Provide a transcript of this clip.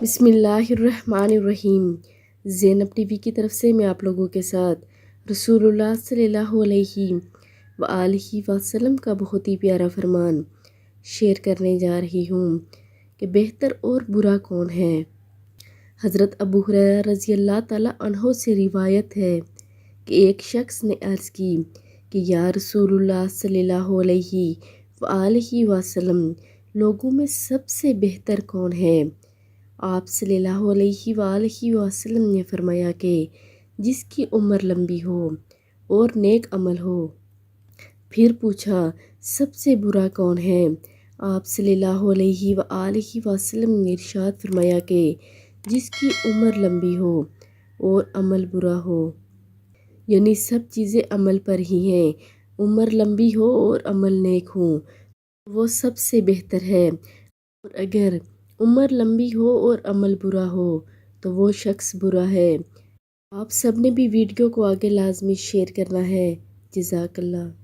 بسم اللہ الرحمن الرحیم۔ زینب ٹی وی کی طرف سے میں آپ لوگوں کے ساتھ رسول اللہ صلی اللہ علیہ وآلہ وسلم کا بہت ہی پیارا فرمان شیئر کرنے جا رہی ہوں کہ بہتر اور برا کون ہے۔ حضرت ابو ہریرہ رضی اللہ تعالیٰ عنہ سے روایت ہے کہ ایک شخص نے عرض کی کہ یا رسول اللہ صلی اللہ علیہ وآلہ وسلم، لوگوں میں سب سے بہتر کون ہے؟ آپ صلی اللہ علیہ وآلہ وسلم نے فرمایا کہ جس کی عمر لمبی ہو اور نیک عمل ہو۔ پھر پوچھا سب سے برا کون ہے؟ آپ صلی اللہ علیہ وآلہ وسلم نے ارشاد فرمایا کہ جس کی عمر لمبی ہو اور عمل برا ہو، یعنی سب چیزیں عمل پر ہی ہیں۔ عمر لمبی ہو اور عمل نیک ہو وہ سب سے بہتر ہے، اور اگر عمر لمبی ہو اور عمل برا ہو تو وہ شخص برا ہے۔ آپ سب نے بھی ویڈیو کو آگے لازمی شیئر کرنا ہے۔ جزاک اللہ۔